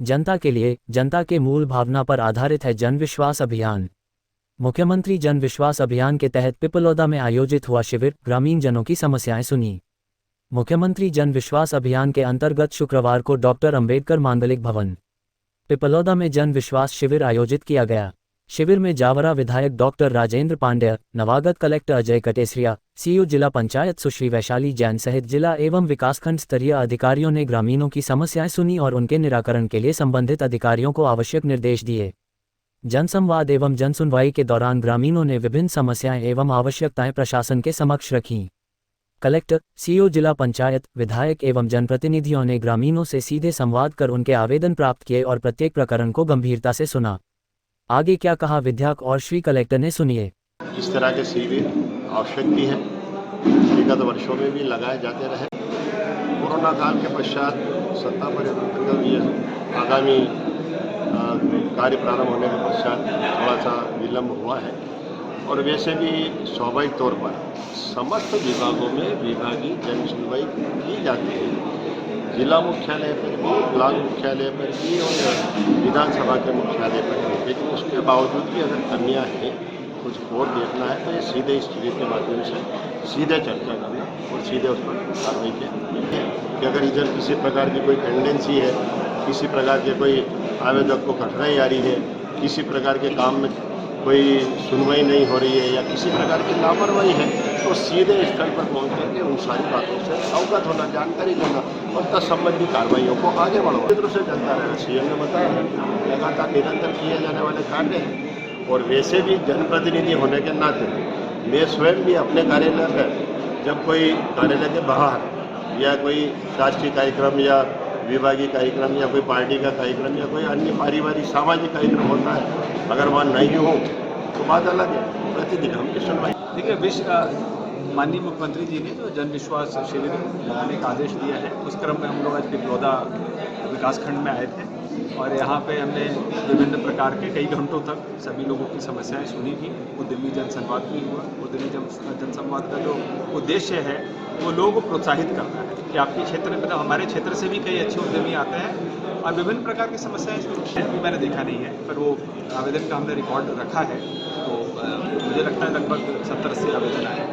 जनता के लिए, जनता के मूल भावना पर आधारित है जन विश्वास अभियान। मुख्यमंत्री जन विश्वास अभियान के तहत पिपलौदा में आयोजित हुआ शिविर, ग्रामीण जनों की समस्याएं सुनी। मुख्यमंत्री जन विश्वास अभियान के अंतर्गत शुक्रवार को डॉक्टर अंबेडकर मांगलिक भवन, पिपलौदा में जन विश्वास शिविर आयोजित किया गया। शिविर में जावरा विधायक डॉक्टर राजेंद्र पांडेय, नवागत कलेक्टर अजय कटेसरिया, सीईओ जिला पंचायत सुश्री वैशाली जैन सहित जिला एवं विकासखंड स्तरीय अधिकारियों ने ग्रामीणों की समस्याएं सुनी और उनके निराकरण के लिए संबंधित अधिकारियों को आवश्यक निर्देश दिए। जनसंवाद एवं जनसुनवाई के दौरान ग्रामीणों ने विभिन्न समस्याएं एवं आवश्यकताएं प्रशासन के समक्ष रखीं। कलेक्टर, सीईओ जिला पंचायत, विधायक एवं जनप्रतिनिधियों ने ग्रामीणों से सीधे संवाद कर उनके आवेदन प्राप्त किए और प्रत्येक प्रकरण को गंभीरता से सुना। आगे क्या कहा विधायक और श्री कलेक्टर ने, सुनिए। इस तरह के शिविर आवश्यक भी है, विगत वर्षों में भी लगाए जाते रहे। कोरोना काल के पश्चात सत्ता परिवर्तन ये आगामी कार्य प्रारंभ होने के पश्चात थोड़ा सा विलम्ब हुआ है और वैसे भी स्वाभाविक तौर पर समस्त विभागों में विभागीय जन सुनवाई की जाती है। जिला मुख्यालय पर भी, ब्लॉक मुख्यालय पर भी और विधानसभा के मुख्यालय पर भी, लेकिन उसके बावजूद भी अगर कमियां हैं, कुछ और देखना है तो ये सीधे इस शिविर के माध्यम से सीधे चर्चा करना और सीधे उस पर कार्रवाई किया कि अगर इधर किसी प्रकार की कोई टेंडेंसी है, किसी प्रकार के कोई आवेदक को कठिनाई आ रही है, किसी प्रकार के काम में कोई सुनवाई नहीं हो रही है या किसी प्रकार की लापरवाही है, तो सीधे स्थल पर पहुँच करके उन सारी बातों से अवगत होना, जानकारी देना और तत्संबंधी कार्रवाइयों को आगे बढ़ाना। क्षेत्र से चलता रहेगा। सीएम ने बताया लगातार निरंतर किए जाने वाले कार्य हैं और वैसे भी जनप्रतिनिधि होने के नाते मैं स्वयं भी अपने कार्यालय पर जब कोई कार्यालय के बाहर या कोई राष्ट्रीय कार्यक्रम या विभागीय कार्यक्रम या कोई पार्टी का कार्यक्रम या कोई अन्य पारिवारिक सामाजिक कार्यक्रम होता है, अगर वहाँ नहीं हो तो बात अलग है, प्रतिदिन हम सुनवाई। देखिए, माननीय मुख्यमंत्री जी ने जो जन विश्वास शिविर लगाने का आदेश दिया है, उस क्रम में हम लोग आज पिपलौदा विकासखंड में आए थे और यहाँ पे हमने विभिन्न प्रकार के कई घंटों तक सभी लोगों की समस्याएं सुनी थी। उद्यमी जनसंवाद भी हुआ। उद्यमी जनसंवाद का जो उद्देश्य है वो लोगों को प्रोत्साहित करना है कि आपके क्षेत्र में, मतलब हमारे क्षेत्र से भी कई अच्छे उद्यमी आते हैं और विभिन्न प्रकार की समस्याएं सुनी। भी मैंने देखा नहीं है, पर वो आवेदन का हमने रिकॉर्ड रखा है, तो मुझे लगता है लगभग 70-80 आवेदन आए।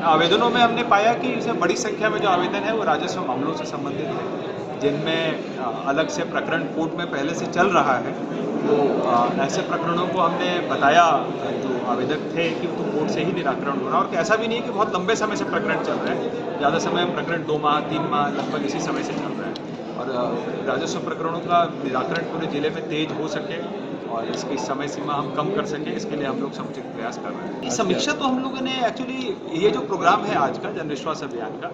आवेदनों में हमने पाया कि इसमें बड़ी संख्या में जो आवेदन है वो राजस्व मामलों से संबंधित है, जिनमें अलग से प्रकरण कोर्ट में पहले से चल रहा है। तो ऐसे प्रकरणों को हमने बताया जो आवेदक थे कि तो कोर्ट से ही निराकरण हो रहा है और ऐसा भी नहीं है कि बहुत लंबे समय से प्रकरण चल रहे हैं। ज़्यादा समय में प्रकरण 2 माह 3 माह लगभग इसी समय से चल रहा है और राजस्व प्रकरणों का निराकरण पूरे जिले में तेज हो सके और इसकी समय सीमा हम कम कर सकें, इसके लिए हम लोग समुचित प्रयास कर रहे हैं। इस समीक्षा तो हम लोगों ने एक्चुअली ये जो प्रोग्राम है आज का जन विश्वास अभियान का,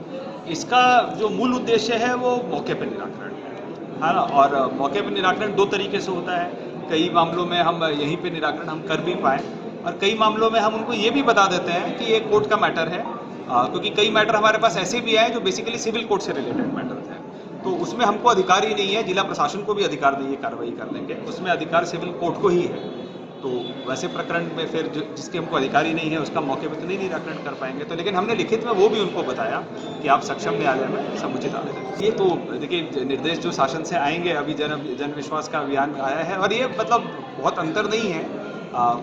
इसका जो मूल उद्देश्य है वो मौके पर निराकरण है ना। और मौके पर निराकरण 2 तरीके से होता है। कई मामलों में हम यहीं पे निराकरण हम कर भी पाएँ और कई मामलों में हम उनको ये भी बता देते हैं कि ये कोर्ट का मैटर है, क्योंकि कई मैटर हमारे पास ऐसे भी आए जो बेसिकली सिविल कोर्ट से रिलेटेड मैटर्स हैं। तो उसमें हमको अधिकार ही नहीं है, जिला प्रशासन को भी अधिकार नहीं है कार्रवाई करने के, उसमें अधिकार सिविल कोर्ट को ही है। तो वैसे प्रकरण में फिर जिसके हमको अधिकारी नहीं है उसका मौके पर तो नहीं निराकरण कर पाएंगे। तो लेकिन हमने लिखित में वो भी उनको बताया कि आप सक्षम न्यायालय में समुचित आवेदन। ये तो देखिए निर्देश जो शासन से आएंगे, अभी जन विश्वास का अभियान आया है और ये मतलब बहुत अंतर नहीं है,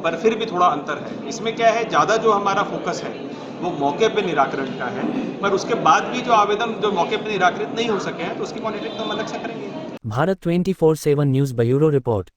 पर फिर भी थोड़ा अंतर है। इसमें क्या है, ज़्यादा जो हमारा फोकस है वो मौके पे निराकरण का है, पर उसके बाद भी जो आवेदन जो मौके पे निराकरित नहीं हो सके हैं तो उसकी मॉनिटरिंग तो हम अलग से करेंगे। Bharat 24/7 news bureau report.